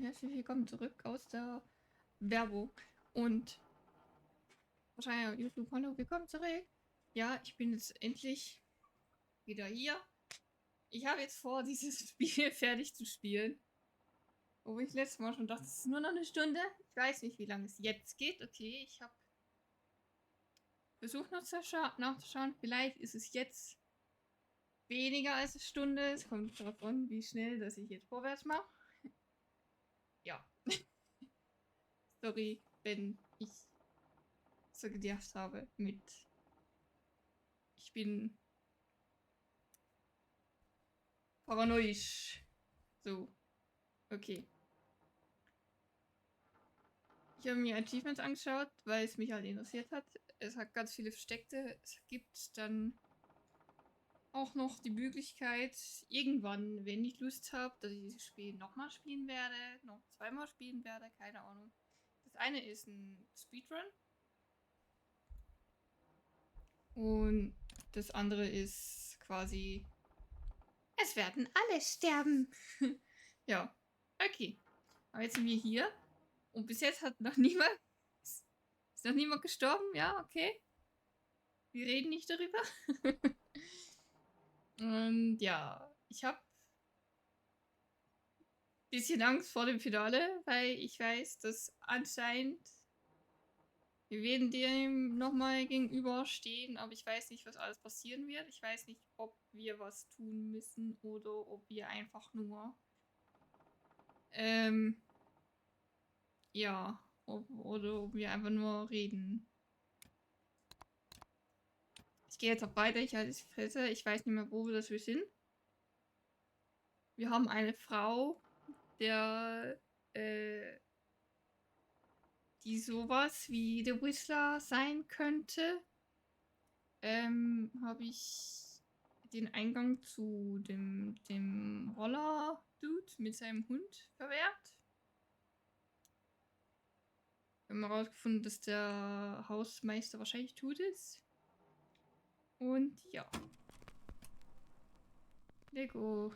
herzlich willkommen zurück aus der Werbung. Und wahrscheinlich auf YouTube, hallo, willkommen zurück. Ja, ich bin jetzt endlich wieder hier. Ich habe jetzt vor, dieses Spiel fertig zu spielen. Wo ich letztes Mal schon dachte, es ist nur noch eine Stunde. Ich weiß nicht, wie lange es jetzt geht. Okay, ich habe versucht noch nachzuschauen. Vielleicht ist es jetzt weniger als eine Stunde. Es kommt darauf an, wie schnell, dass ich jetzt vorwärts mache. Ja. Sorry, wenn ich so gedacht habe mit ich bin paranoisch. So, okay. Ich habe mir Achievements angeschaut, weil es mich halt interessiert hat. Es hat ganz viele versteckte. Es gibt dann auch noch die Möglichkeit, irgendwann, wenn ich Lust habe, dass ich dieses Spiel nochmal spielen werde, noch zweimal spielen werde, keine Ahnung. Das eine ist ein Speedrun. Und das andere ist quasi, es werden alle sterben. Ja, okay. Aber jetzt sind wir hier. Und bis jetzt hat noch niemand. Ist noch niemand gestorben? Ja, okay. Wir reden nicht darüber. Und ja, ich habe ein bisschen Angst vor dem Finale, weil ich weiß, dass anscheinend wir werden dem nochmal gegenüberstehen, aber ich weiß nicht, was alles passieren wird. Ich weiß nicht, ob wir was tun müssen oder ob wir einfach nur ja, oder ob wir einfach nur reden. Ich gehe jetzt auch weiter, ich halte die Fresse. Ich weiß nicht mehr, wo wir sind. Wir haben eine Frau, die sowas wie der Whistler sein könnte. Habe ich den Eingang zu dem Roller-Dude mit seinem Hund verwehrt. Wir haben herausgefunden, dass der Hausmeister wahrscheinlich tot ist. Und ja. Lego.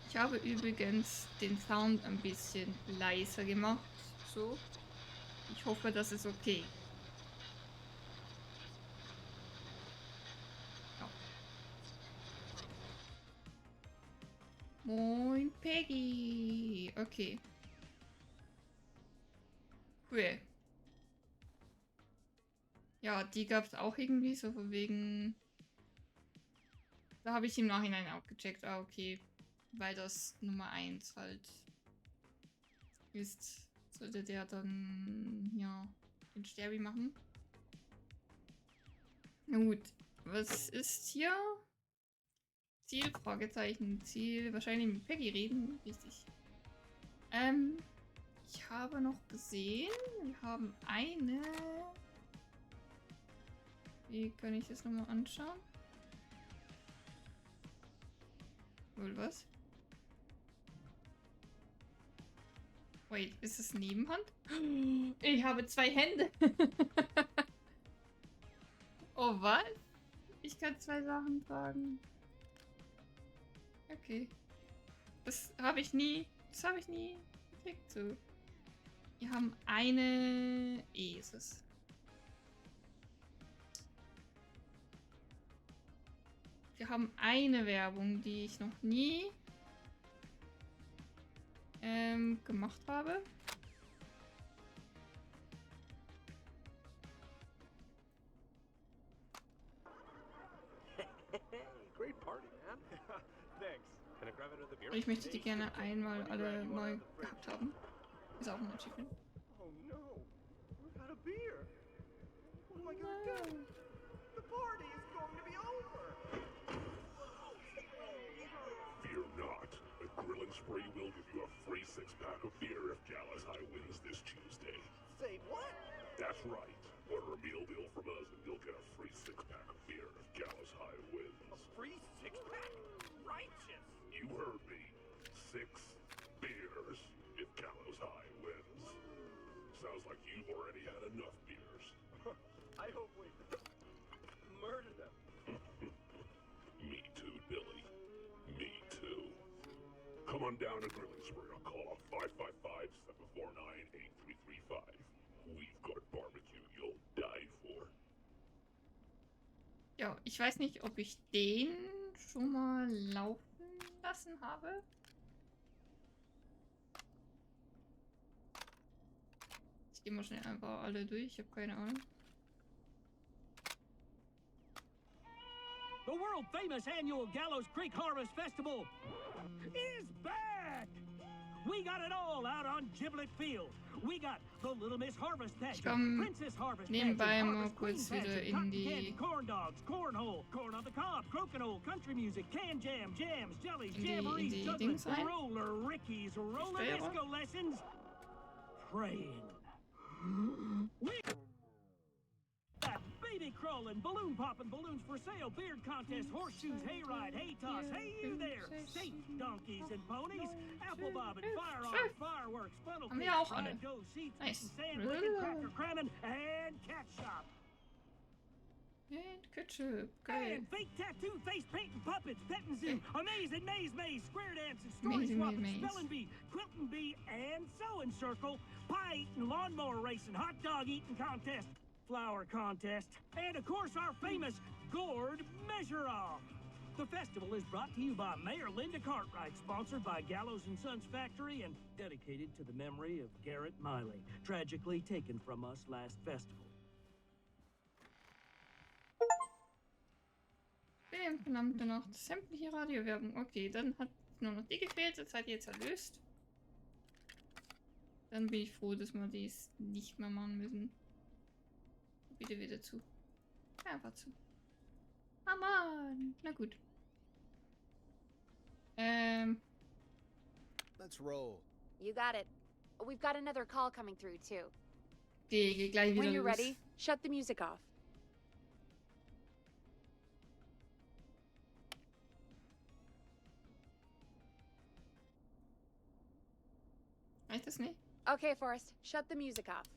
Ich habe übrigens den Sound ein bisschen leiser gemacht. So. Ich hoffe, das ist okay. Ja. Moin, Peggy. Okay. Cool. Ja, die gab es auch irgendwie, so von wegen. Da habe ich im Nachhinein auch gecheckt. Ah, okay. Weil das Nummer 1 halt ist, sollte der dann, ja, den Sterbi machen. Na gut. Was ist hier? Ziel? Fragezeichen. Ziel. Wahrscheinlich mit Peggy reden. Richtig. Ich habe noch gesehen, wir haben eine. Wie kann ich das nochmal anschauen? Wohl was? Wait, ist es Nebenhand? Ich habe 2 Hände. Oh, was? Ich kann 2 Sachen tragen. Okay. Das habe ich nie. Das habe ich nie gekriegt. So. Wir haben eine. Ist es. Wir haben eine Werbung, die ich noch nie gemacht habe. Und ich möchte die gerne einmal alle neu gehabt haben. Ist auch ein Achievement. Oh no, we've had a beer. What am I gonna do? The party is going to be over. Fear not. The Grill and Spree will give you a free 6-pack of beer if Gallus High wins this Tuesday. Say what? That's right. Order a meal deal from us and you'll get a free 6-pack of beer if Gallus High A wins. free 6-pack? Righteous. You heard me. 6 beers if Gallows High wins. Sounds like you've already had enough beers. I hope we murder them. Me too, Billy. come on down to Grilling Spree. I'll call 555-749-8335. We've got barbecue you'll die for. Ja, ich weiß nicht, ob ich den schon mal laufen lassen habe. Ich gehe mal schnell einfach alle durch. Ich habe keine Ahnung. The world-famous annual Gallows Creek Harvest Festival is back! We got it all out on Giblet Field. We got the Little Miss Harvest Ich Pageant, komme Princess Harvest nebenbei Pageant, mal Harvest Queen kurz wieder Pageant, in Cotton die Candy, Corn Dogs, Cornhole, Corn on the Cob, Crokinole, Country Music, Can Jam, Jams, Jellies, Jamborees, die Jugglets, Dings rein. Roller Rickies, Roller Steuerung. Disco Lessons, Praying. We got baby crawling, balloon popping, balloons for sale, beard contest, horseshoes, hayride, hay toss, hey you there, safe donkeys and ponies, apple bobbing, firearms, fireworks, funnel Haben wir cakes, auch alle. fried dough, seats, Nice. sand licking, cracker cramming, and cat shop. And Ketchup. Geil. And fake tattoo, face painting, puppets, petting zoo, amazing maze, square dancing, story Amazing swapping, maze. spelling bee, quilting bee, and sewing circle, pie eating, lawnmower racing, hot dog eating contest, flower contest, and of course our famous gourd measure-off. The festival is brought to you by Mayor Linda Cartwright, sponsored by Gallows & Sons Factory, and dedicated to the memory of Garrett Miley, tragically taken from us last festival. Verdammte noch sämtliche Radiowerbung. Okay, dann hat nur noch die gefehlt. Das hat jetzt erlöst. Dann bin ich froh, dass wir dies nicht mehr machen müssen. Bitte wieder zu. Einfach zu. Ah Mann. Na gut. Let's roll. You got it. We've got another call coming through, too. Okay, geht gleich wieder When you're los. ready, shut the music off. Reicht das nicht? Okay, Forrest, shut the music off.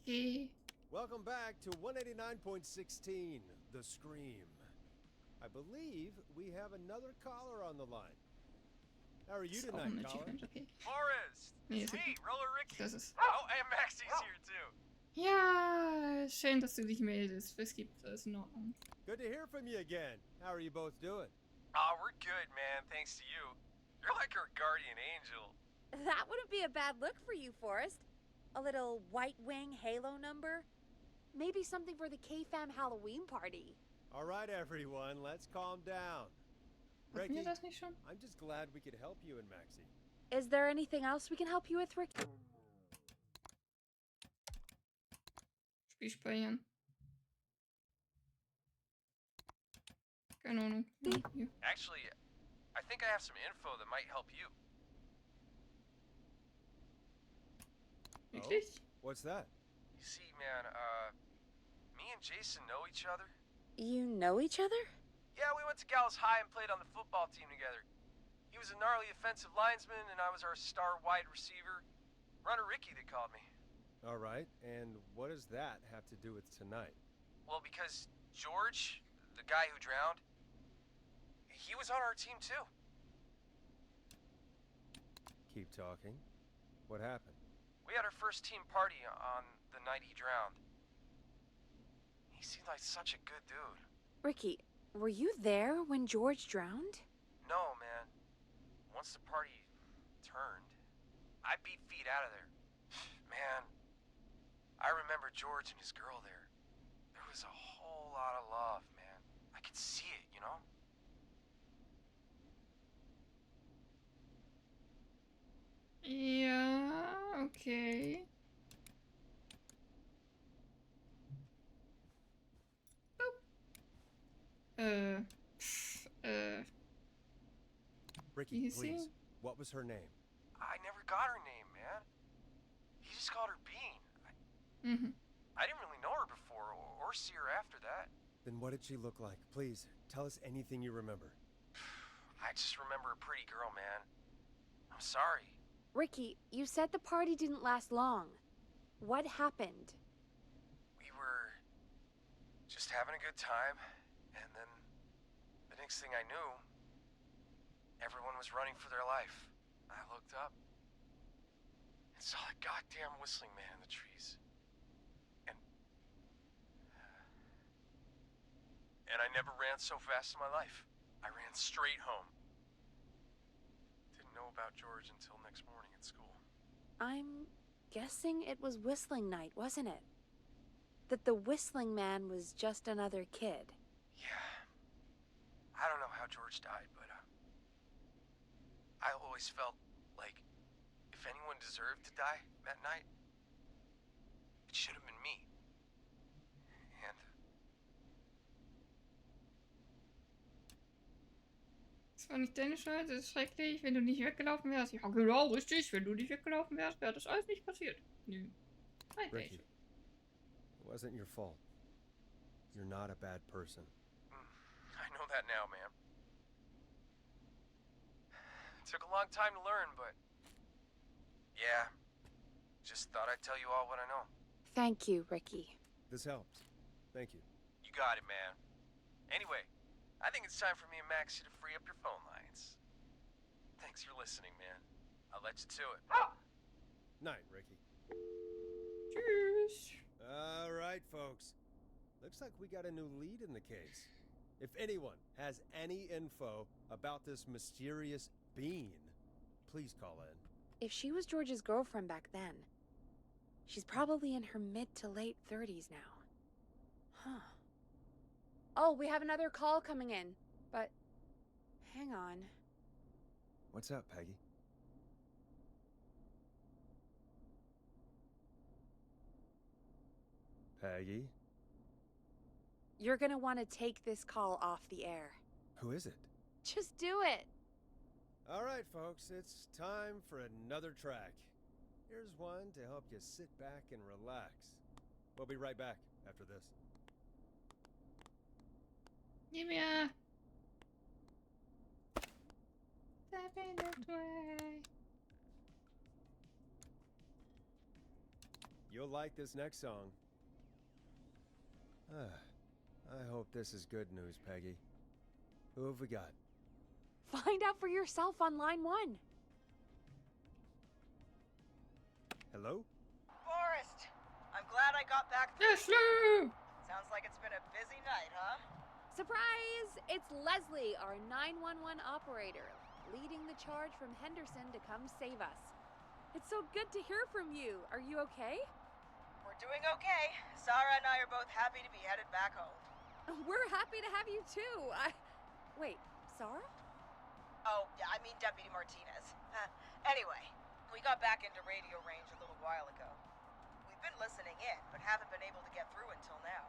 Okay. Welcome back to 189.16, The Scream. I believe we have another caller on the line. How are you Ist auch tonight, ein caller? Achievement, okay. Forrest! Nee, It's ist okay. me, Roller Ricky! Das ist. Oh, and Maxie's here too! Ja, schön, dass du dich meldest. Was gibt es in Ordnung? Good to hear from you again. How are you both doing? Oh, we're good, man, thanks to you. You're like our guardian angel. That wouldn't be a bad look for you, Forrest. A little white wing halo number. Maybe something for the K-Fam Halloween party. All right, everyone, let's calm down. Hatten Ricky, wir das nicht schon? I'm just glad we could help you and Maxie. Is there anything else we can help you with, Rick? Spiel speichern. Keine Ahnung. Ja, hier. Actually, I think I have some info that might help you. Wirklich? What's that? You see, man, me and Jason know each other. You know each other? Yeah, we went to Gallows High and played on the football team together. He was a gnarly offensive linesman, and I was our star wide receiver. Runner Ricky, they called me. All right, and what does that have to do with tonight? Well, because George, the guy who drowned, he was on our team too. Keep talking. What happened? We had our first team party on the night he drowned. He seemed like such a good dude. Ricky, were you there when George drowned? No, man. Once the party turned, I beat feet out of there. Man, I remember George and his girl there. There was a whole lot of love, man. I could see it, you know? Ja, okay. Oh. Ricky, You see? please. What was her name? I never got her name, man. He just called her Bean. Mhm. I didn't really know her before or see her after that. Then what did she look like? Please, tell us anything you remember. I just remember a pretty girl, man. I'm sorry. Ricky, you said the party didn't last long. What happened? We were just having a good time, and then the next thing I knew, everyone was running for their life. I looked up and saw a goddamn whistling man in the trees. And I never ran so fast in my life. I ran straight home. Didn't know about George until next morning at school. I'm guessing it was whistling night, wasn't it? That the whistling man was just another kid. Yeah. I don't know how George died, but I always felt like if anyone deserved to die that night, it should have been me. And Das war nicht deine Schuld, das ist schrecklich, wenn du nicht weggelaufen wärst. Ja, genau, richtig. Wenn du nicht weggelaufen wärst, wäre das alles nicht passiert. Nö. Ricky, it wasn't your fault. You're not a bad person. I know that now, ma'am. It took a long time to learn, but yeah, just thought I'd tell you all what I know. Thank you, Ricky. This helps. Thank you. You got it, man. Anyway, I think it's time for me and Maxie to free up your phone lines. Thanks for listening, man. I'll let you to it. Night, Ricky. Tschüss. All right, folks. Looks like we got a new lead in the case. If anyone has any info about this mysterious being, please call in. If she was George's girlfriend back then, she's probably in her mid to late 30s now. Huh. Oh, we have another call coming in, but hang on. What's up, Peggy? Peggy? You're gonna want to take this call off the air. Who is it? Just do it. All right, folks, it's time for another track. Here's one to help you sit back and relax. We'll be right back after this. Gib mir. Step in the way. You'll like this next song. I hope this is good news, Peggy. Who have we got? Find out for yourself on line 1. Hello? Forrest, I'm glad I got back. Leslie! Sounds like it's been a busy night, huh? Surprise! It's Leslie, our 911 operator, leading the charge from Henderson to come save us. It's so good to hear from you. Are you okay? We're doing okay. Sarah and I are both happy to be headed back home. We're happy to have you too. Wait, Sarah? Oh, yeah, I mean Deputy Martinez. Anyway, we got back into radio range a little while ago. We've been listening in, but haven't been able to get through until now.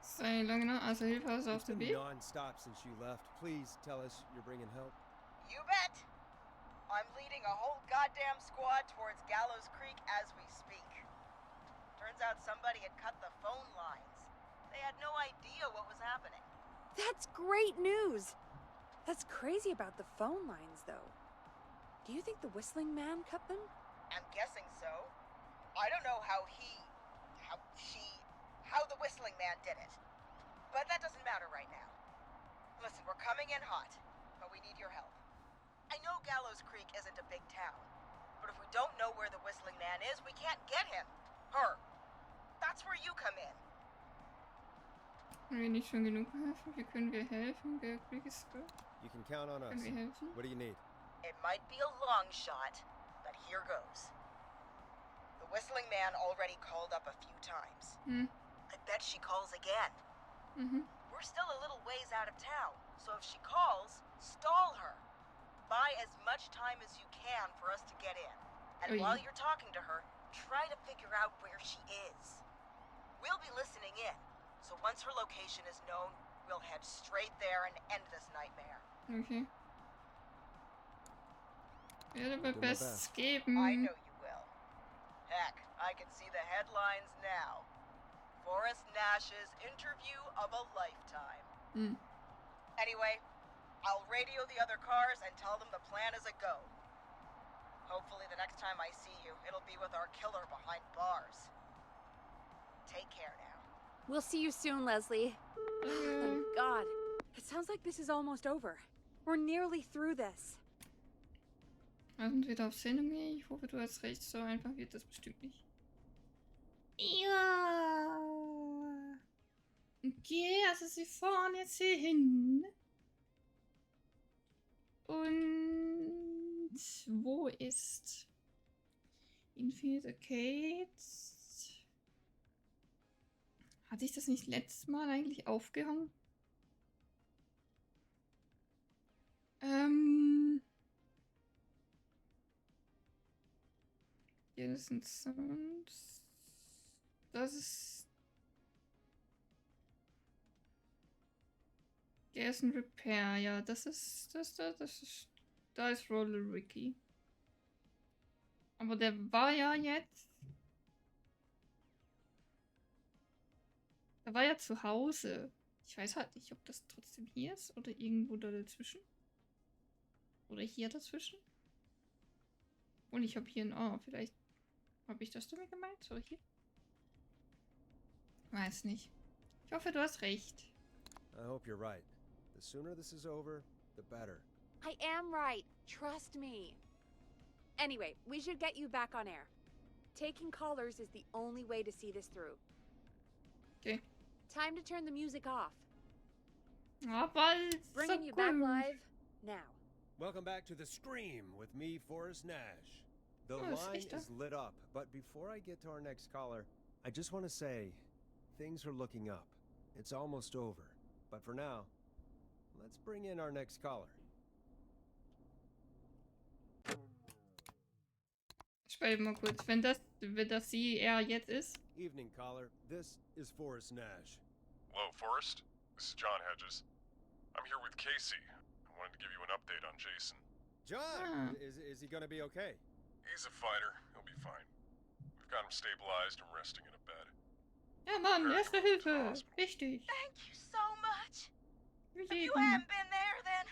Sei lange noch, also Hilfe ist auf It's der been Weg. non-stop since you left. Please tell us you're bringing help. You bet! I'm leading a whole goddamn squad towards Gallows Creek as we speak. Turns out somebody had cut the phone lines. They had no idea what was happening. That's great news. That's crazy about the phone lines, though. Do you think the whistling man cut them? I'm guessing so. I don't know how the whistling man did it. But that doesn't matter right now. Listen, we're coming in hot, but we need your help. I know Gallows Creek isn't a big town, but if we don't know where the whistling man is, we can't get him. Her. That's where you come in. Können wir nicht schon genug helfen? Wie können wir helfen? Wer ist gut? You can count on us. Können wir helfen? What do you need? It might be a long shot, but here goes. The whistling man already called up a few times. I bet she calls again. We're still a little ways out of town, so if she calls, stall her. Buy as much time as you can for us to get in. And while you're talking to her, try to figure out where she is. We'll be listening in, so once her location is known, we'll head straight there and end this nightmare. Okay. Werde mein Do my Bestes best. geben. I know you will. Heck, I can see the headlines now. Forrest Nash's interview of a lifetime. Anyway, I'll radio the other cars and tell them the plan is a go. Hopefully the next time I see you, it'll be with our killer behind bars. Take care now. We'll see you soon, Leslie. Thank God. It sounds like this is almost over. We're nearly through this. Wir sind wieder auf Sendung. Ich hoffe, du hast recht. So einfach wird das bestimmt nicht. Ja. Okay, also sie fahren jetzt hier hin. Und wo ist Infinite Arcades? Hatte ich das nicht letztes Mal eigentlich aufgehangen? Hier sind Sounds. Das ist. Der ist ein Repair, ja. Das ist. Das ist. Da ist Roller Ricky. Aber der war ja jetzt. Der war ja zu Hause. Ich weiß halt nicht, ob das trotzdem hier ist oder irgendwo da dazwischen. Oder hier dazwischen. Und ich habe hier ein A. Vielleicht habe ich das damit gemeint. So, hier. Weiß nicht. Ich hoffe, du hast recht. I hope you're right. The sooner this is over, the better. I am right. Trust me. Anyway, we should get you back on air. Taking callers is the only way to see this through. Okay. Time to turn the music off. Aber Bringing you back live now. Welcome back to The Scream with me, Forrest Nash. The Oh, line sicher. is lit up, but before I get to our next caller, I just want to say, things are looking up. It's almost over. But for now, let's bring in our next caller. Speichere mal kurz. Wenn das er jetzt ist. Evening, caller. This is Forrest Nash. Hello, Forrest. This is John Hedges. I'm here with Casey. I wanted to give you an update on Jason. John! Is he gonna be okay? He's a fighter. He'll be fine. We've got him stabilized and resting in a bed. Ja, Mann, Erste Hilfe. Richtig. Thank you so much. If you Jeden. hadn't been there, then...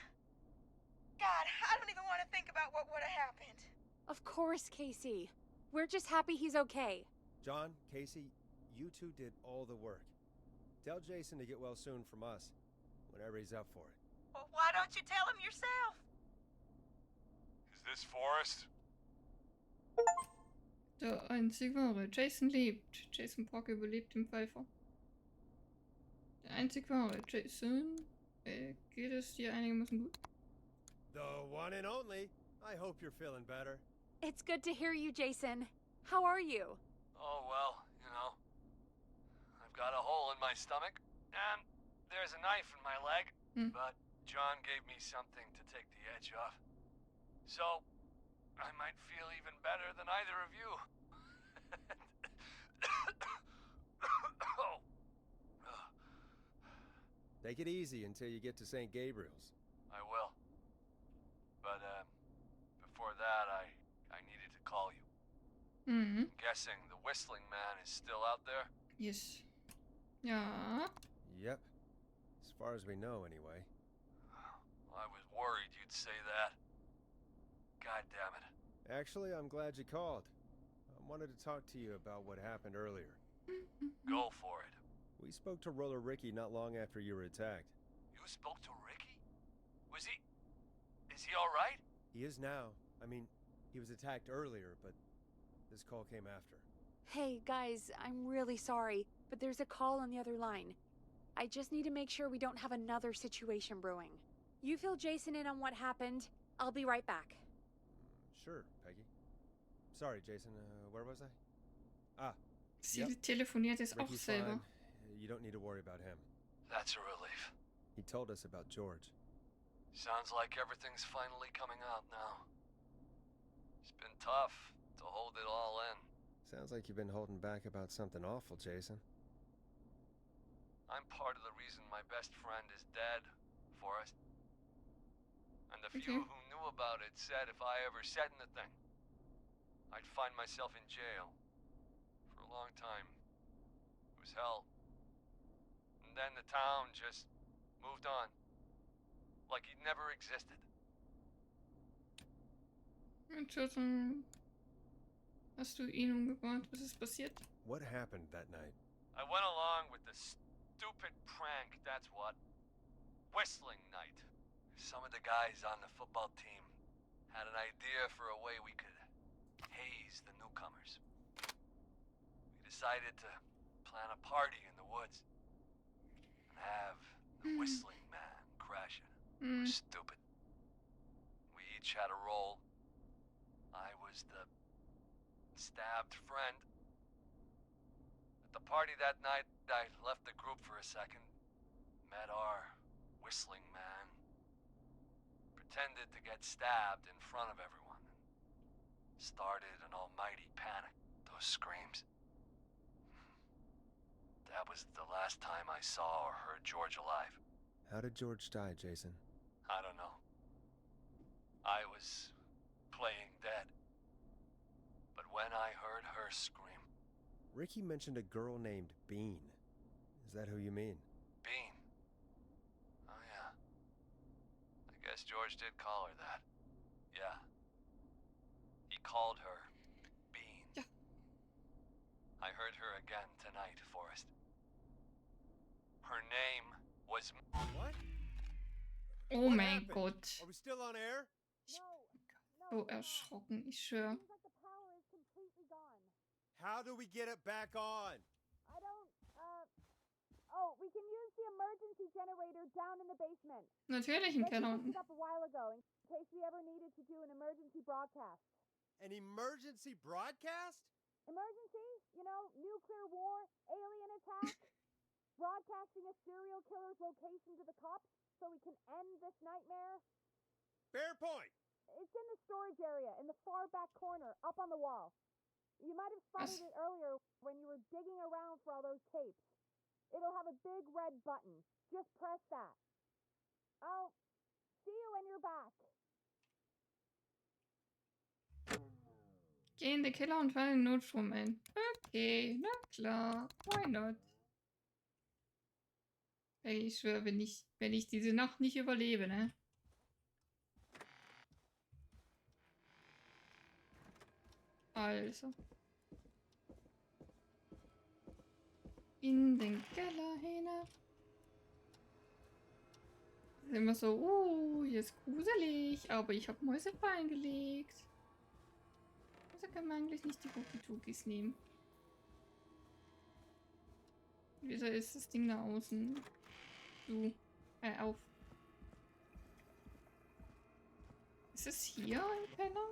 God, I don't even want to think about what would have happened. Of course, Casey. We're just happy he's okay. John, Casey, you two did all the work. Tell Jason to get well soon from us, whenever he's up for it. Well, why don't you tell him yourself? Is this Forrest? Der einzig wahre. Jason lebt. Jason Brock überlebt im Pfeifer. Der einzig wahre. Jason. Geht es dir einigermaßen gut? The one and only. I hope you're feeling better. It's good to hear you, Jason. How are you? Oh, well, you know. I've got a hole in my stomach, and there's a knife in my leg, but John gave me something to take the edge off. So, I might feel even better than either of you. Take it easy until you get to St. Gabriel's. I will. But, before that, I needed to call you. Mhm. I'm guessing the Whistling Man is still out there? Yes. Ja. Yep. As far as we know, anyway. I was worried you'd say that. God damn it. Actually, I'm glad you called. I wanted to talk to you about what happened earlier. Go for it. We spoke to Roller Ricky not long after you were attacked. You spoke to Ricky? Is he alright? He is now. I mean, he was attacked earlier, but this call came after. Hey, guys, I'm really sorry, but there's a call on the other line. I just need to make sure we don't have another situation brewing. You fill Jason in on what happened. I'll be right back. Sure, Peggy. Sorry, Jason, where was I? Ah, Sie Yep. telefoniert jetzt auch Ricky's selber. fine. You don't need to worry about him. That's a relief. He told us about George. Sounds like everything's finally coming out now. It's been tough to hold it all in. Sounds like you've been holding back about something awful, Jason. I'm part of the reason my best friend is dead, Forrest. And the few Okay. who knew about it said if I ever said anything, I'd find myself in jail. For a long time. It was hell. And then the town just moved on. Like he'd never existed. Entschuldigung. Hast du ihn umgebracht? Was ist passiert? What happened that night? I went along with the stupid prank, that's what. whistling night. Some of the guys on the football team had an idea for a way we could haze the newcomers. We decided to plan a party in the woods and have the whistling man crash it. It was stupid. We each had a role. I was the stabbed friend. At the party that night, I left the group for a second, met our whistling man, pretended to get stabbed in front of everyone, started an almighty panic. Those screams. That was the last time I saw or heard George alive. How did George die, Jason? I don't know. I was playing dead. But when I heard her scream... Ricky mentioned a girl named Bean. Is that who you mean? Bean? Oh, yeah. I guess George did call her that. Yeah. He called her Bean. Yeah. I heard her again tonight, Forrest. Her name was... What? Oh What mein happened? Gott. Are we still on air? So erschrocken, ich schwöre. Seems like the power is completely gone. How do we get it back on? I don't, Oh, we can use the emergency generator down in the basement. Natürlich im Reggie Keller picked unten. it up a while ago in case we ever needed to do an emergency broadcast. An emergency broadcast? Emergency? You know, nuclear war, alien attack, broadcasting a serial killer's location to the cops so we can end this nightmare. Fair point. It's in the storage area in the far back corner, up on the wall. You might have spotted it earlier when you were digging around for all those tapes. It'll have a big red button. Just press that. I'll see you when you're back. Geh in den Keller und fahre den Notstrom ein. Okay, na klar. Why not? Ey, ich schwöre, wenn ich diese Nacht nicht überlebe, ne? Also. In den Keller hinab. Ist immer so, hier ist gruselig, aber ich habe Mäusefallen gelegt. Also kann man eigentlich nicht die Cookie-Tookies nehmen. Wieso ist das Ding da außen? Du, auf. Ist es hier im Keller?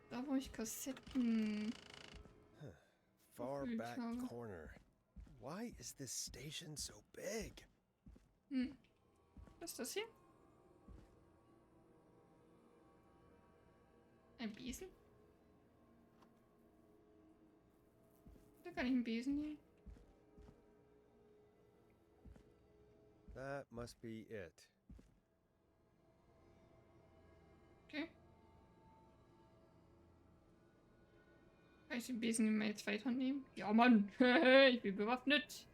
Da wo ich Kassetten... Far Gefühlt back habe. corner. Why is this station so big? Was ist das hier? Ein Besen? Da kann ich einen Besen nehmen. That must be it. Okay. Kann ich den Besen immer jetzt weiternehmen? Ja, Mann. Ich bin bewaffnet.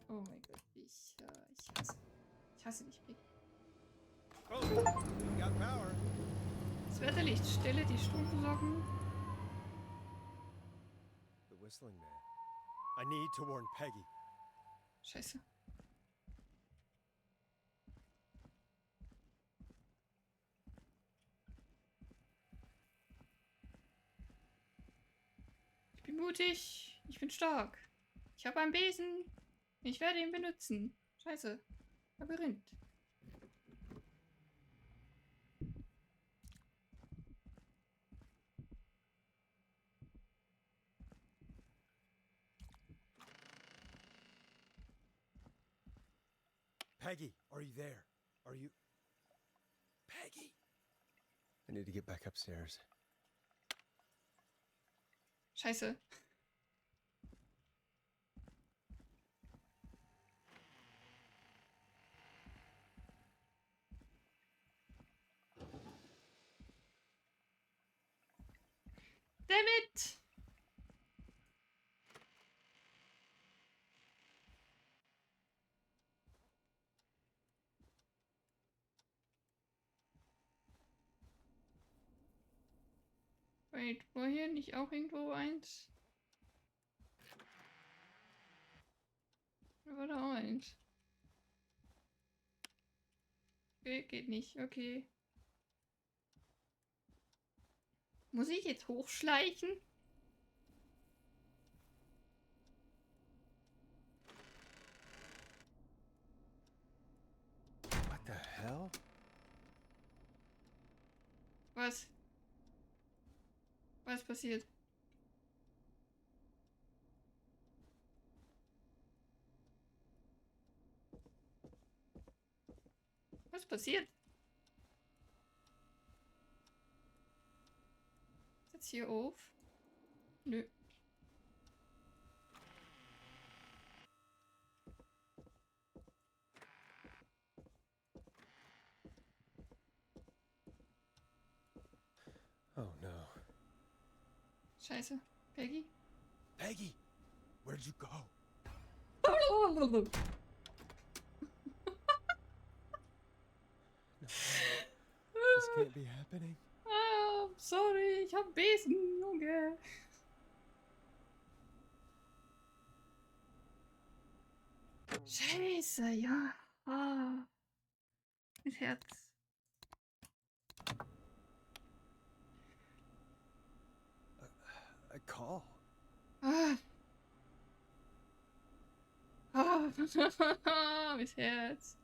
Oh mein Gott. Ich hasse dich, Rick. Oh, we got power. Das Wetterlicht, stelle die Stromversorgung. The whistling man. I need to warn Peggy. Scheiße. Ich bin mutig. Ich bin stark. Ich habe einen Besen. Ich werde ihn benutzen. Scheiße. Labyrinth. Peggy, are you there? Are you... Peggy? I need to get back upstairs. Scheiße. Damn it! Wait, war hier nicht auch irgendwo eins? Oder auch eins. Okay, geht nicht. Okay. Muss ich jetzt hochschleichen? What the hell? Was? Was passiert? Was passiert? Ist jetzt hier auf? Nö. Oh no. Scheiße. Peggy? Peggy, where'd you go? This can't be happening. Ah, sorry, ich hab Besen, Junge. Scheiße, ja. Ah. Mein Herz. A call. Ah. Ah. Mein Herz.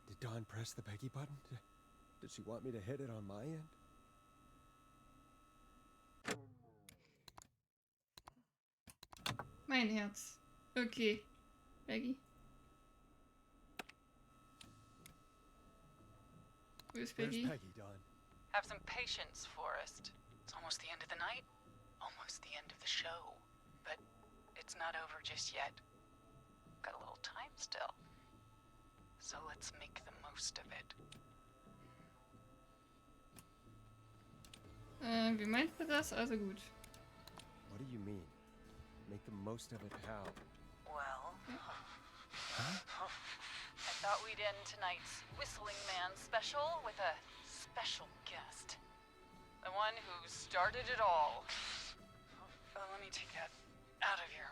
Did Dawn press the Peggy button? Did she want me to hit it on my end? Mein Herz. Okay. Peggy. Where's Where's Peggy? Peggy, Dawn? Have some patience, Forrest. It's almost the end of the night. Almost the end of the show. But it's not over just yet. Got a little time still. So let's make the most of it. Wie meint ihr das? Also gut. What do you mean? Make the most of it how? Well, Huh? I thought we'd end tonight's Whistling Man special with a special guest. The one who started it all. Let me take that out of your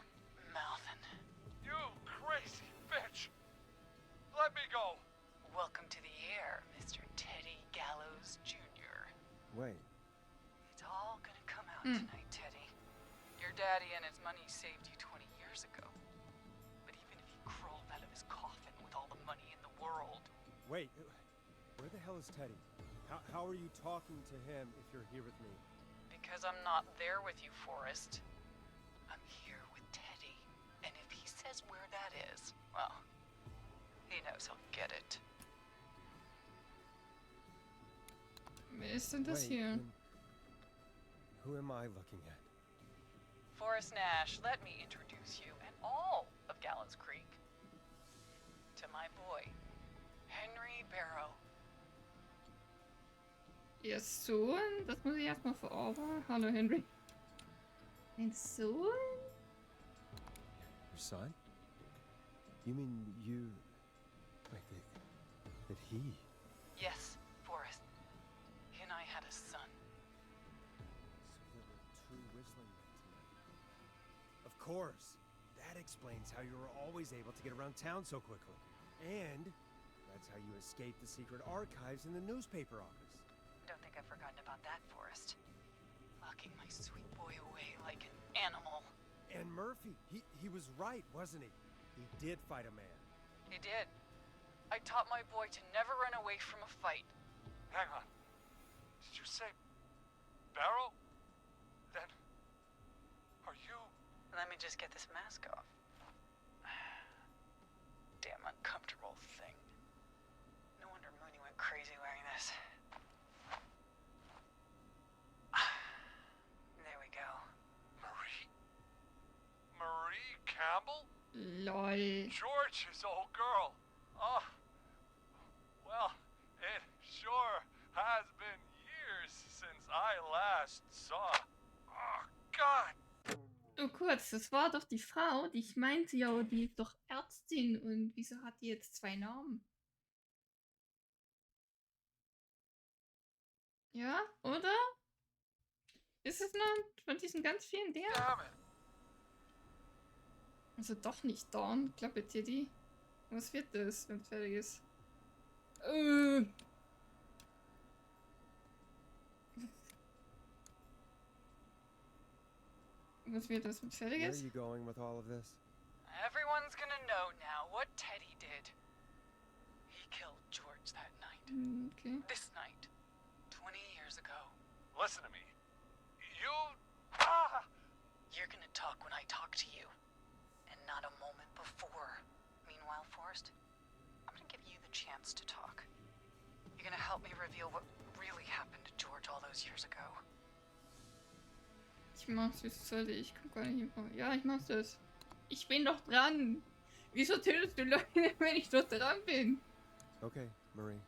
mouth and... You crazy bitch! Let me go! Welcome to the air, Mr. Teddy Gallows Jr. Wait. It's all gonna come out tonight, Teddy. Your daddy and his money saved you 20 years ago. But even if he crawled out of his coffin with all the money in the world... Wait. Where the hell is Teddy? How are you talking to him if you're here with me? Because I'm not there with you, Forrest. I'm here with Teddy. And if he says where that is, well, he knows he'll get it. Wer ist denn das Wait, hier? then who am I looking at? Forrest Nash, let me introduce you and all of Gallows Creek to my boy, Henry Barrow. Ihr Sohn? Das muss ich erstmal verarbeiten. Hallo Henry. Ein Sohn? Your son? You mean you... Like that he... Yes, Forrest. He and I had a son. So there were two whistling men tonight. Of course. That explains how you were always able to get around town so quickly. And that's how you escaped the secret archives in the newspaper office. Don't think I've forgotten about that, Forrest. Locking my sweet boy away like an animal. And Murphy, he was right, wasn't he? He did fight a man. He did. I taught my boy to never run away from a fight. Hang on. Did you say Barrow? Then are you... Let me just get this mask off. Damn uncomfortable thing. No wonder Mooney went crazy wearing this. There we go. Marie Campbell? Lol. George's old girl. Oh, well, it sure has been years since I last saw. Oh, God. Oh kurz, das war doch die Frau, die ich meinte, ja, die ist doch Ärztin und wieso hat die jetzt zwei Namen? Ja, oder? Ist es noch von diesen ganz vielen der? Damn it. Also doch nicht Dawn. Klappe, Teddy. Was wird das, wenn es fertig ist? Was wird das, wenn es fertig Where are ist? you going with all of this? Everyone's gonna know now what Teddy did. He killed George that night. Okay. This night. 20 years ago. Listen to me. You... You're gonna talk when I talk to you. And not a moment before. Meanwhile, Forrest, I'm gonna give you the chance to talk. You're gonna help me reveal what really happened to George all those years ago. Ich mach's, wie es sollte. Ich komm gar nicht hin. Ja, ich mach das. Ich bin doch dran. Wieso tötest du Leute, wenn ich doch dran bin? Okay, Marie.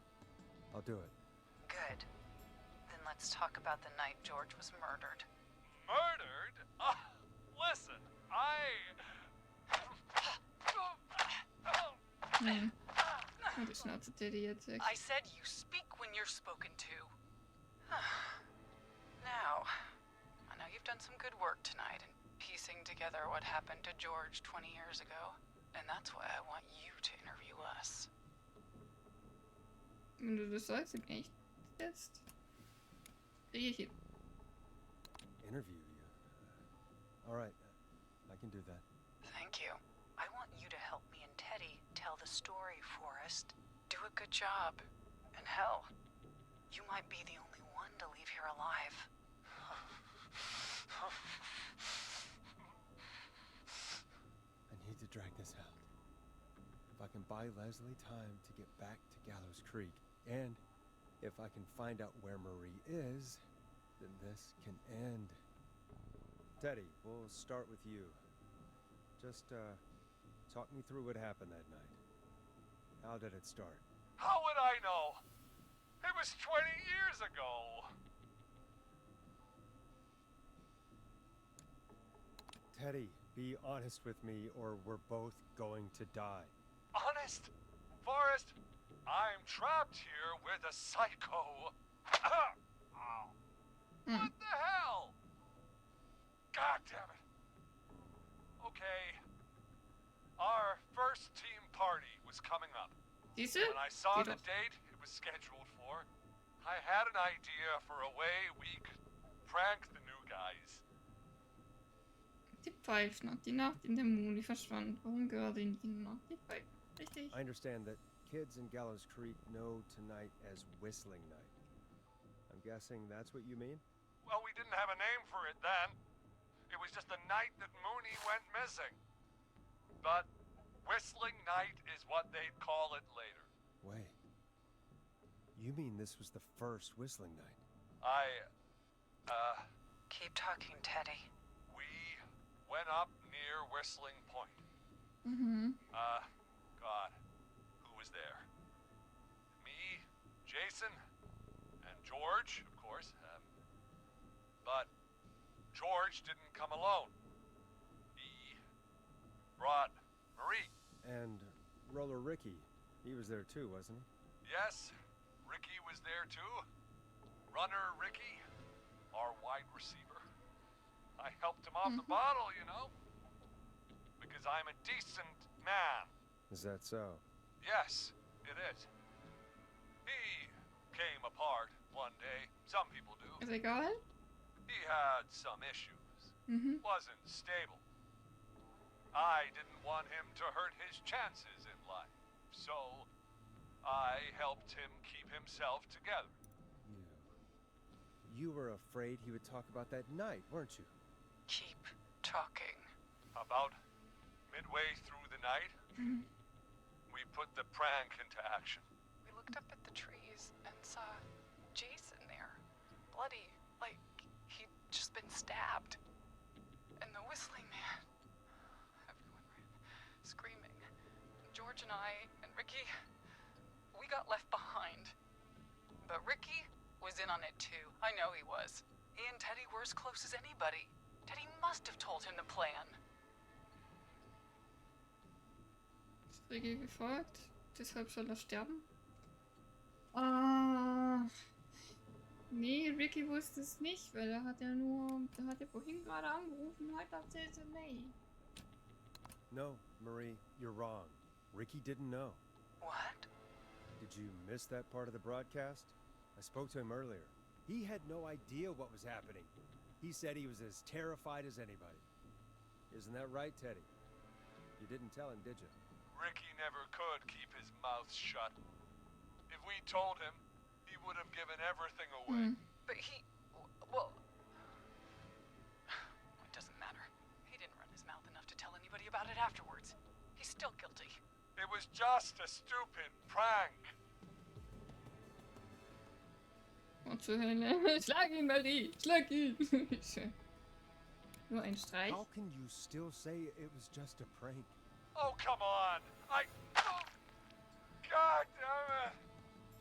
I'll do it. Good. Then let's talk about the night George was murdered. Murdered? Listen, Oh, die Schnauze, Teddy, jetzt weg. I said you speak when you're spoken to. Now, I know you've done some good work tonight in piecing together what happened to George 20 years ago. And that's why I want you to interview us. Wenn du das sagst, dann echt jetzt. Krieg ich hin. Interview you. All right. I can do that. Thank you. I want you to help me and Teddy tell the story, Forrest. Do a good job. And hell, you might be the only one to leave here alive. I need to drag this out. If I can buy Leslie time to get back to Gallows Creek, and if I can find out where Marie is, then this can end. Teddy, we'll start with you. Just, talk me through what happened that night. How did it start? how would I know? It was 20 years ago. Teddy, be honest with me or we're both going to die. Honest? Forrest, I'm trapped here with a psycho. Ow. What the hell? God damn it. Okay. Our first team party was coming up. Siehst du? When I saw Geh the doch. date it was scheduled for, I had an idea for a way we could prank the new guys. Die Pfeifnacht, die Nacht in der Mond, die verschwand. Warum gerade in die Nacht? Die Pfeifen. Richtig. I understand that kids in Gallows Creek know tonight as Whistling Night. I'm guessing that's what you mean? Well, we didn't have a name for it then. It was just the night that Mooney went missing. But Whistling Night is what they'd call it later. Wait. You mean this was the first Whistling Night? Keep talking, Teddy. We went up near Whistling Point. Mhm. God, who was there? Me, Jason, and George, of course. But George didn't come alone. He brought Marie. And Roller Ricky, he was there too, wasn't he? Yes, Ricky was there too. Runner Ricky, our wide receiver. I helped him off the bottle, you know. Because I'm a decent man. Is that so? Yes, it is. He came apart one day. Some people do. Ist egal. He had some issues. Mhm. Wasn't stable. I didn't want him to hurt his chances in life. So, I helped him keep himself together. You were afraid he would talk about that night, weren't you? Keep talking. About midway through the night, we put the prank into action. We looked up at the trees and saw Jason there. Bloody, like he'd just been stabbed. And the whistling man. Everyone ran, screaming. George and I and Ricky, we got left behind. But Ricky was in on it too. I know he was. He and Teddy were as close as anybody. Teddy must have told him the plan. Ist Ricky gefolgt? Deshalb soll er sterben? Nee, Ricky wusste es nicht, weil er hat ja vorhin gerade angerufen und hat erzählt, so, nee. No, Marie, you're wrong. Ricky didn't know. What? Did you miss that part of the broadcast? I spoke to him earlier. He had no idea what was happening. He said he was as terrified as anybody. Isn't that right, Teddy? You didn't tell him, did you? Ricky never could keep his mouth shut. If we told him, he would have given everything away. But he... well... It doesn't matter. He didn't run his mouth enough to tell anybody about it afterwards. He's still guilty. It was just a stupid prank. Und zur Hölle. Schlag ihn, Marie! Schlag ihn! Schön. Nur ein Streich. How can you still say it was just a prank? Oh, come on! Oh, God damn it!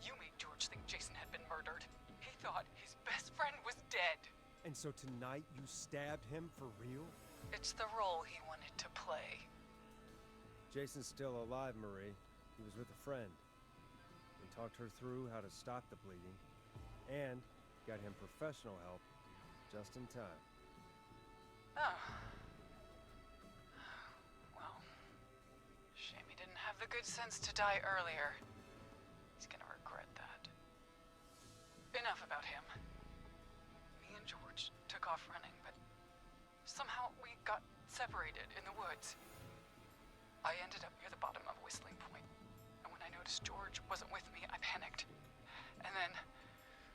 You made George think Jason had been murdered. He thought his best friend was dead. And so tonight you stabbed him for real? It's the role he wanted to play. Jason's still alive, Marie. He was with a friend. We talked her through how to stop the bleeding, and got him professional help just in time. Oh. Well, shame he didn't have the good sense to die earlier. He's gonna regret that. Enough about him. Me and George took off running, but somehow we got separated in the woods. I ended up near the bottom of Whistling Point, and when I noticed George wasn't with me, I panicked. And then,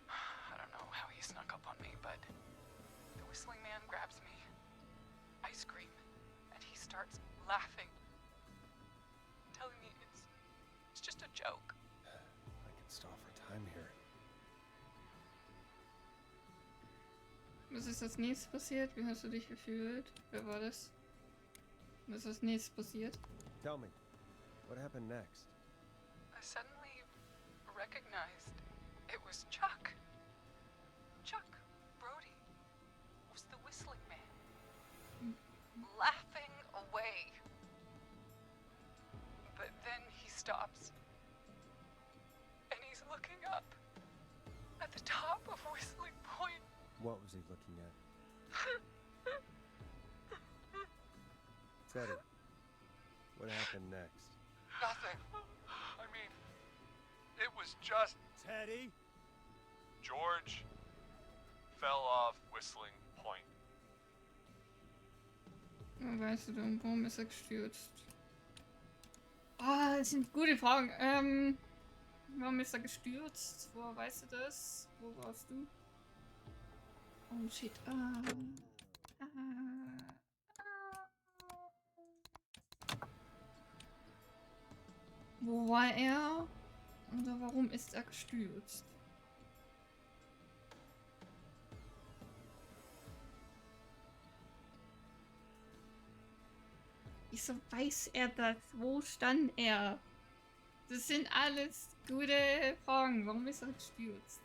I don't know how he snuck up on me, but the Whistling Man grabs me. I scream, and he starts laughing, telling me it's just a joke. I can stall for time here. Was ist als nächstes passiert? Wie hast du dich gefühlt? Wer war das? Was ist als nächstes passiert? Tell me, what happened next? I suddenly recognized it was Chuck. Chuck Brody was the Whistling Man, laughing away. But then he stops, and he's looking up at the top of Whistling Point. What was he looking at? Teddy, what happened next? Nothing. I mean, it was just Teddy? George fell off Whistling Point. Weißt du denn, warum ist er gestürzt? Ah, das sind gute Fragen. Warum ist er gestürzt? Woher weißt du das? Wo warst du? Oh shit. Wo war er? Oder warum ist er gestürzt? Wieso weiß er das? Wo stand er? Das sind alles gute Fragen. Warum ist er gestürzt?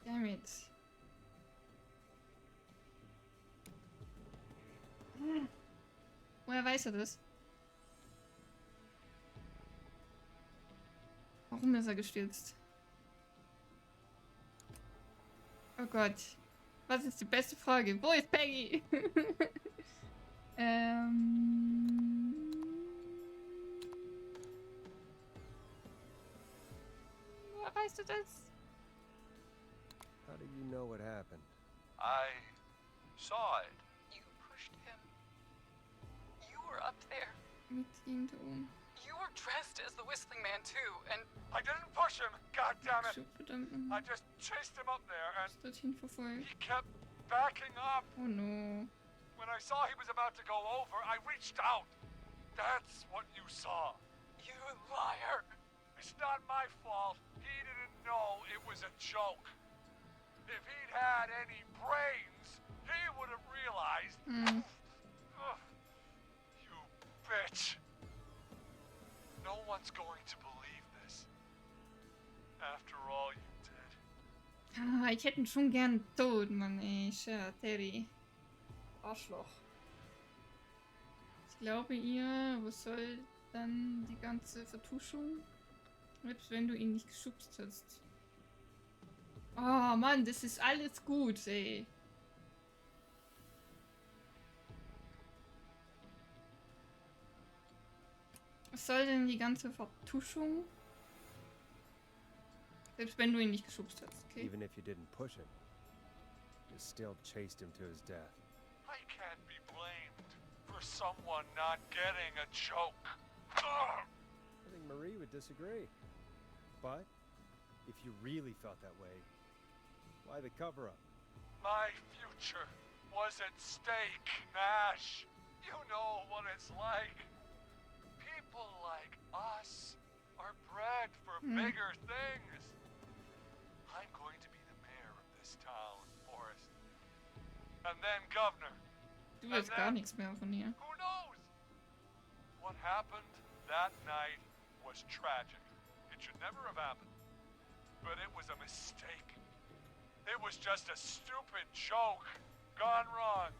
Damn it. Woher weiß er das? Warum ist er gestürzt? Oh Gott. Was ist die beste Frage? Wo ist Peggy? Woher weißt du das? How do you know what happened? I saw it. You pushed him. You were up there. Mit ihm da oben. You were dressed as the Whistling Man too, and I didn't push him. God damn it! So verdammt nochmal. I just chased him up there, and Ist dorthin verfolgt. he kept backing up. Oh no. When I saw he was about to go over, I reached out. That's what you saw. you liar. It's not my fault. He didn't know it was a joke. If he'd had any brains, he would have realized. Ugh, you bitch. No one's going to believe this. After all you did. Ah, ich hätte ihn schon gern tot, Mann, ey. Scher, Teddy. Arschloch. Ich glaube ihr, was soll dann die ganze Vertuschung? Selbst wenn du ihn nicht geschubst hast. Oh Mann, das ist alles gut, ey. Was soll denn die ganze Vertuschung? Selbst wenn du ihn nicht geschubst hast, okay? Even if you didn't push him, you still chased him to his death. I can't be blamed for someone not getting a joke. Ugh. I think Marie would disagree. But if you really felt that way, why the cover-up? My future was at stake, Nash. You know what it's like. People like us are bred for bigger things. I'm going to be the mayor of this town, Forrest. And then governor. Du willst gar nichts mehr von ihr. Who knows? What happened that night was tragic. It should never have happened. But it was a mistake. It was just a stupid joke gone wrong.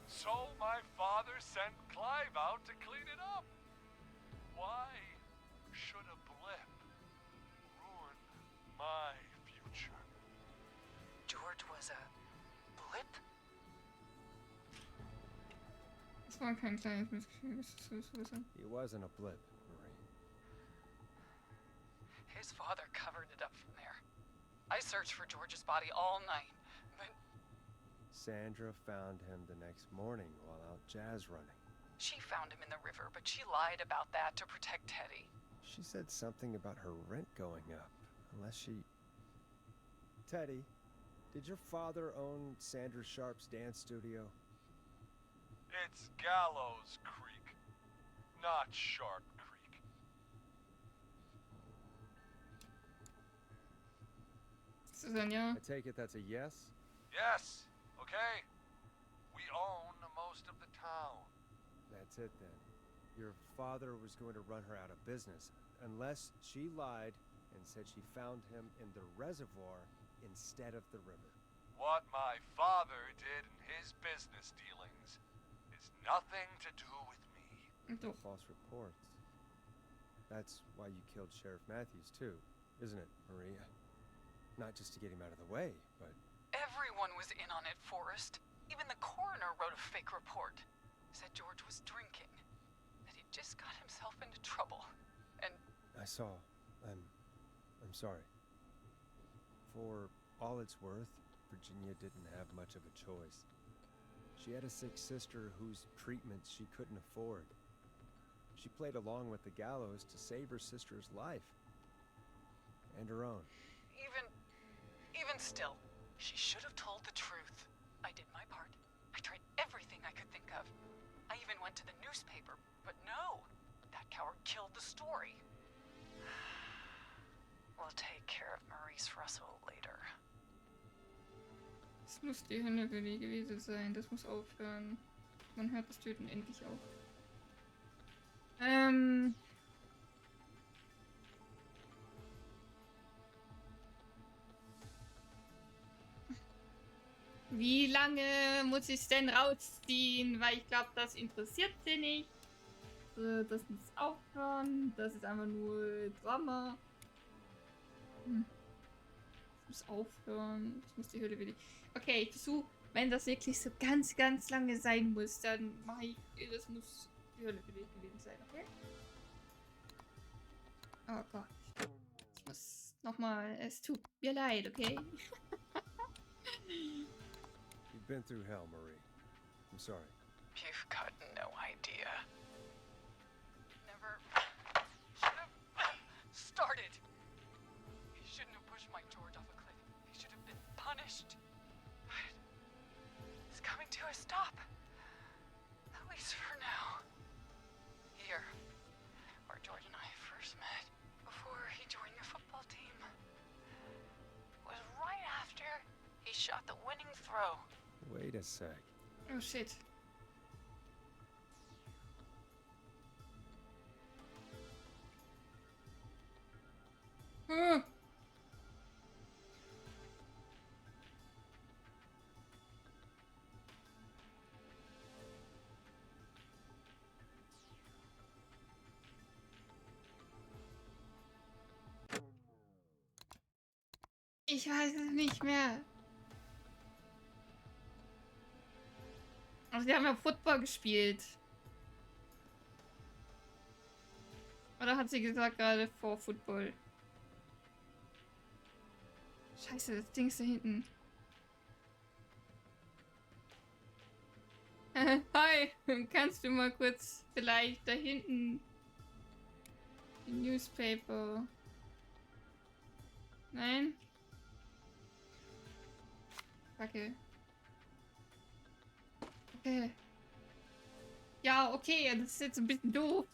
So my father sent Clive out to clean it up. Why should a blip ruin my future? George was a blip? Das war kein kleines Missgefühl, das ist so. He wasn't a blip, Marie. His father covered it up from there. I searched for George's body all night, but Sandra found him the next morning while out jazz running. she found him in the river, but she lied about that to protect Teddy. She said something about her rent going up, unless she... Teddy, did your father own Sandra Sharp's dance studio? It's Gallows Creek, not Sharp Creek. Susanne, I take it that's a yes? Yes, okay? We own most of the town. That's it then. Your father was going to run her out of business, unless she lied and said she found him in the reservoir instead of the river. What my father did in his business dealings is nothing to do with me. doch. False reports. That's why you killed Sheriff Matthews too, isn't it, Maria? Not just to get him out of the way, but... Everyone was in on it, Forrest. Even the coroner wrote a fake report. Said George was drinking. That he'd just got himself into trouble. And I saw. I'm sorry. For all it's worth, Virginia didn't have much of a choice. She had a sick sister whose treatments she couldn't afford. She played along with the gallows to save her sister's life. And her own. even still, she should have told the truth. I did my part. I tried everything I could think of. I even went to the newspaper, but no. That coward killed the story. We'll take care of Maurice Russell later. Das muss die Hölle für die gewesen sein. Das muss aufhören. Man hört das Töten endlich auf. Wie lange muss ich es denn rausziehen? Weil ich glaube, das interessiert sie nicht. Das muss aufhören. Das ist einfach nur Drama. Das muss aufhören. Das muss die Hölle wieder. Okay, ich versuche, wenn das wirklich so ganz, ganz lange sein muss, dann mache ich. Das muss die Hölle für dich gewesen sein, okay? Oh Gott. Ich muss nochmal. Es tut mir leid, okay? You've been through hell, Marie. I'm sorry. You've got no idea. Never should have started. He shouldn't have pushed my George off a cliff. He should have been punished. But it's coming to a stop. At least for now. Here, where George and I first met, before he joined the football team, was right after he shot the winning throw. Wait a sec. Oh shit. Ich weiß es nicht mehr. Also wir haben ja Football gespielt. Oder hat sie gesagt gerade vor Football? Scheiße, das Ding ist da hinten. Hi, kannst du mal kurz vielleicht da hinten die Newspaper? Nein? Kacke. Okay. Ja, okay, das ist jetzt ein bisschen doof.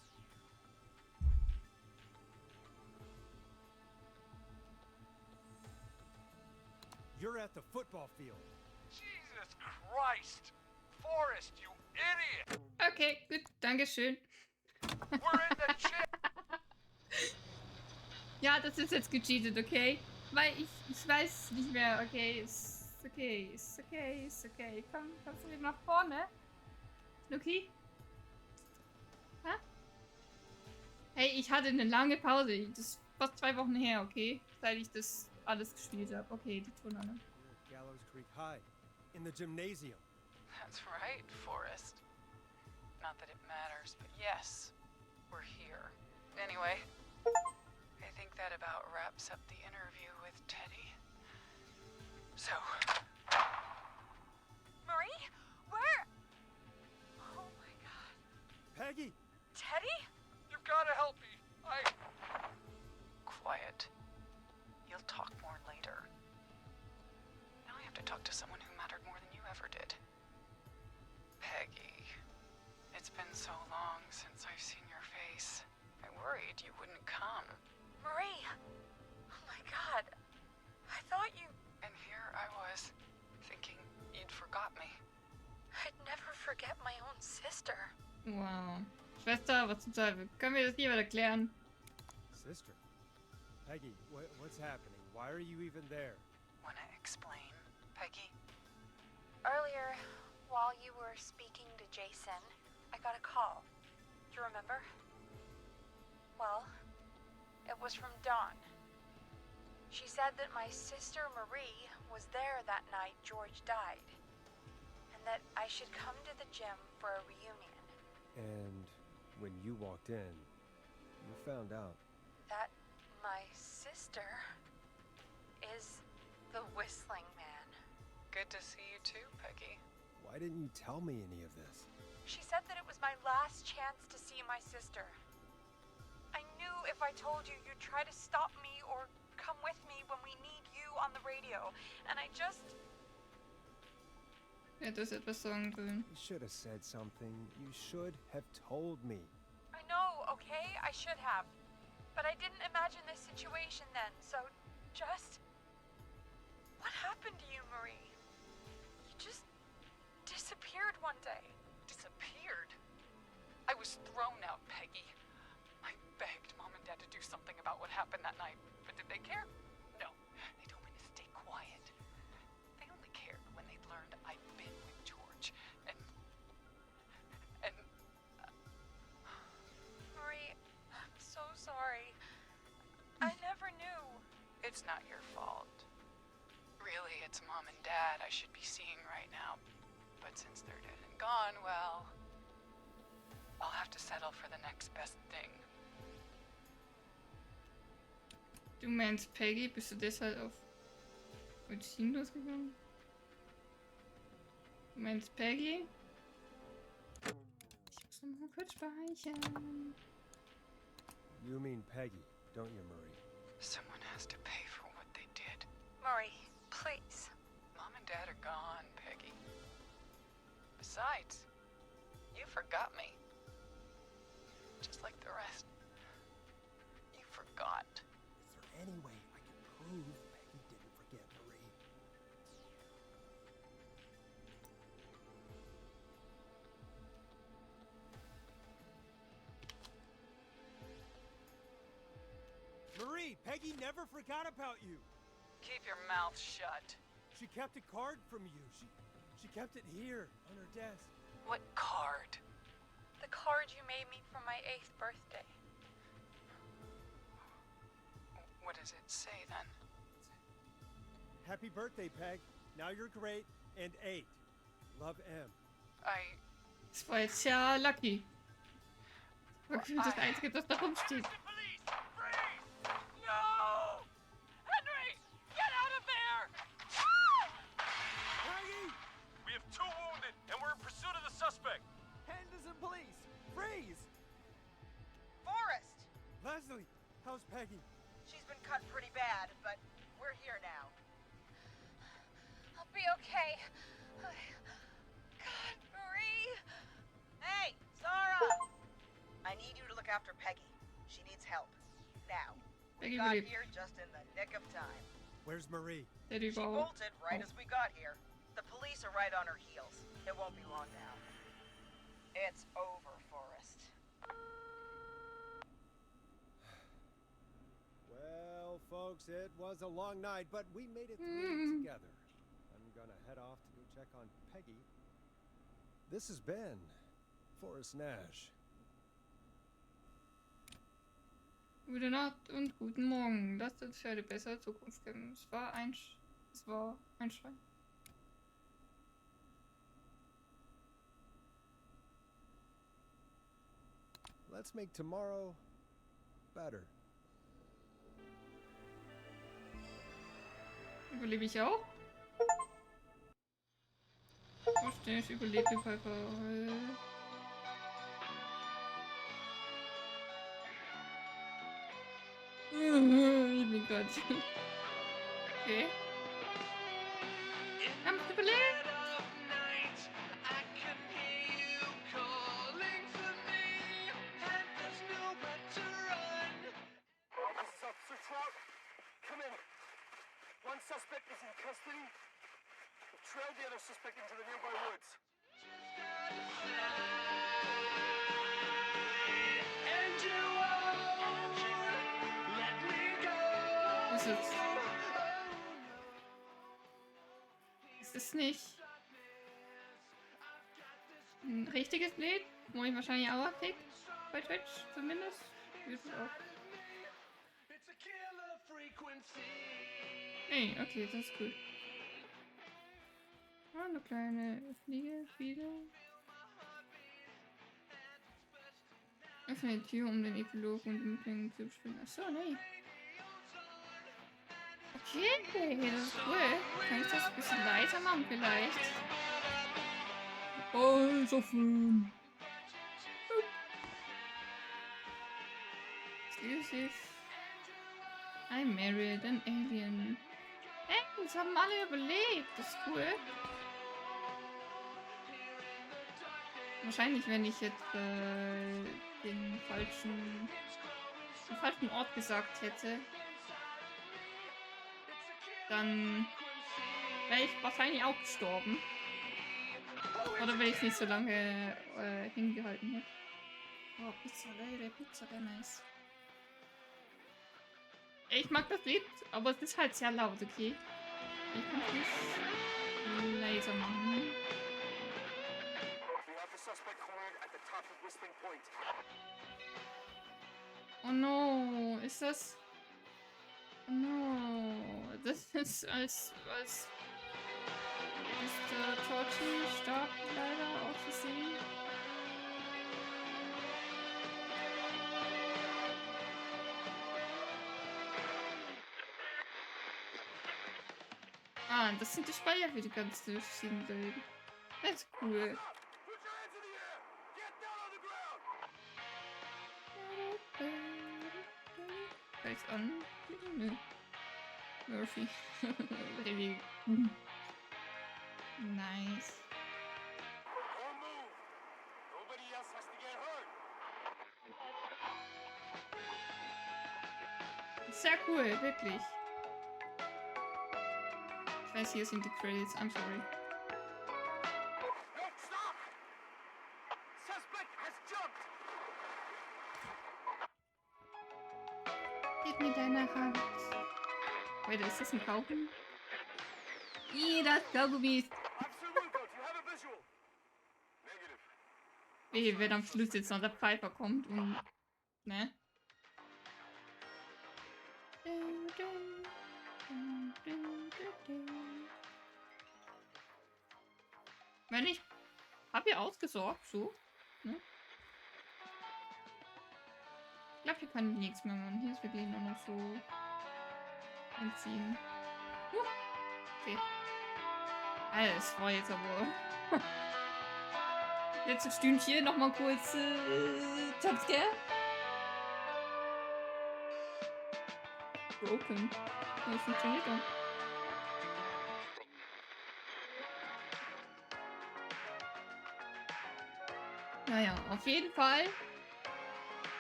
You're at the football field. Jesus Christ! Forrest, you idiot! Okay, gut, dankeschön. We're in the gym! Ja, das ist jetzt gecheatet, okay? Weil ich weiß nicht mehr, okay, ist okay, ist okay, ist okay. Komm, kommst du wieder nach vorne? Snooki? Ha? Hey, ich hatte eine lange Pause. Das ist fast 2 Wochen her, okay? Seit ich das alles gespielt habe. Okay, die Turnhalle. Gallows Creek High, in the gymnasium. That's right, Forrest. Not that it matters, but yes, we're here. Anyway, I think that about wraps up the interview with Teddy. So... Marie? Where? Oh my god. Peggy! Teddy? You've gotta help me! Quiet. You'll talk more later. Now I have to talk to someone who mattered more than you ever did. Peggy. It's been so long since I've seen your face. I worried you wouldn't come. Marie! Oh my god. I thought you... And here I was, thinking you'd forgot me. I'd never forget my own sister. Wow. Schwester, was zum Teufel? Können wir das hier mal erklären? Sister? Peggy, what's happening? Why are you even there? Wanna explain, Peggy? Earlier, while you were speaking to Jason, I got a call. Do you remember? Well, it was from Dawn. She said that my sister Marie was there that night George died, and that I should come to the gym for a reunion. And when you walked in, you found out. That my sister is the Whistling Man. Good to see you too, Peggy. Why didn't you tell me any of this? She said that it was my last chance to see my sister. I knew if I told you, you'd try to stop me or come with me when we need you on the radio. And I just... Hätte es etwas sagen sollen. You should have said something. You should have told me. I know, okay? I should have. But I didn't imagine this situation then, so just... What happened to you, Marie? You just disappeared one day. Disappeared? I was thrown out, Peggy. I begged Mom and Dad to do something about what happened that night, but did they care? No. They told me to stay quiet. They only cared when they'd learned I'd been with George, and... Marie, I'm so sorry. I never knew. It's not your fault. Really, it's Mom and Dad I should be seeing right now. But since they're dead and gone, well... I'll have to settle for the next best thing. Du meinst Peggy? Bist du deshalb auf Medizin losgegangen? Du meinst Peggy? Ich muss noch mal kurz speichern. You mean Peggy, don't you, Marie? Someone has to pay for what they did. Marie, please. Mom and Dad are gone, Peggy. Besides, you forgot me. Just like the rest. You forgot. Is there any way I can prove Peggy didn't forget Marie? Marie, Peggy never forgot about you. Keep your mouth shut. She kept a card from you. She kept it here on her desk. What card? The card you made me for my 8th birthday. What does it say then? Happy birthday, Peg. Now you're great and 8. Love, M. I... Das war jetzt ja lucky. Wirklich das Einzige, das da rumsteht. No! Henry! Get out of there! Maggie! We have 2 wounded, and we're in pursuit of the suspect. Henderson police! Freeze! Forrest! Leslie, how's Peggy? She's been cut pretty bad, but we're here now. I'll be okay. God, Marie. Hey, Zara! I need you to look after Peggy. She needs help. Now. We Peggy got will- here just in the nick of time. Where's Marie? Der die She Bau. bolted right as we got here. The police are right on her heels. It won't be long now. It's over, Forrest. Well, folks, it was a long night, but we made it through it together. I'm gonna head off to go check on Peggy. This has been Forrest Nash. Gute Nacht und guten Morgen. Lasst uns für eine bessere Zukunft kämpfen. Es war ein Schrei. Let's make tomorrow better. Überlebe ich auch? Verstehe, ich überlebe Piper. Ich bin Gott. Okay. Wir haben es überlebt. This is Officer Trout. Come in. One suspect is in custody. We've trailed the other suspect into the nearby woods. Was ist es? Ist es nicht ein richtiges Bild, wo ich wahrscheinlich auch krieg? Bei Twitch zumindest? YouTube auch. Hey, okay, das ist gut. Ah, eine kleine Fliege, wieder. Öffne die Tür, um den Epilog und den Klingen zu besprechen. Achso, nee. Okay, das ist cool. Kann ich das ein bisschen leiser machen vielleicht? Oh, so schön. Süßig. I'm married, an alien. Hey, das haben alle überlebt. Das ist cool. Wahrscheinlich, wenn ich jetzt den falschen Ort gesagt hätte, dann wäre ich wahrscheinlich auch gestorben. Oder wenn ich nicht so lange hingehalten hätte. Oh, Pizza, Leute, Pizza wäre nice. Ich mag das Lied, aber es ist halt sehr laut, okay? Ich kann es nicht leiser machen. Oh no, ist das... Oh no, das ist als Mr. Torchi starb leider auch gesehen. Ah, das sind die Speicher für die ganzen Single. Das ist cool. Gleich an. Nö. Murphy. Really. Nice. Sehr cool, wirklich. Ich weiß, hier sind die Credits. I'm sorry. Gib mir deine Hand. Wait, ist das ein Kaugummi? Ih, das Kaugummi ist... Wehe, wenn am Schluss jetzt noch der Pfeifer kommt und... Ne? Wenn ich... Hab ihr ausgesorgt, so. Ne? kann nichts mehr machen. Hier ist wirklich nur noch so entziehen. Okay. Das war jetzt aber... Letztes Stündchen nochmal kurz Jumpscare. Broken. Das funktioniert doch. Naja, auf jeden Fall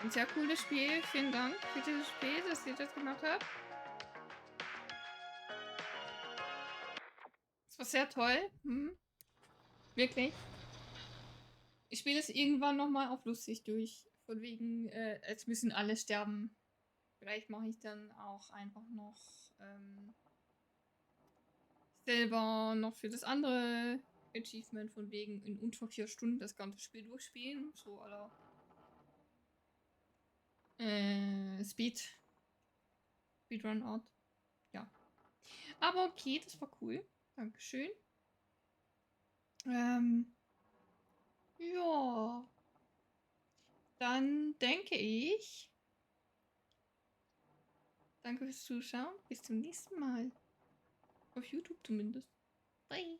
ein sehr cooles Spiel. Vielen Dank für dieses Spiel, dass ihr das gemacht habt. Das war sehr toll. Wirklich. Ich spiele es irgendwann nochmal auf lustig durch. Von wegen, es müssen alle sterben. Vielleicht mache ich dann auch einfach noch selber noch für das andere Achievement von wegen in unter 4 Stunden das ganze Spiel durchspielen. So aller Speedrun Art. Ja. Aber okay, das war cool. Dankeschön. Ja. Dann denke ich. Danke fürs Zuschauen. Bis zum nächsten Mal. Auf YouTube zumindest. Bye.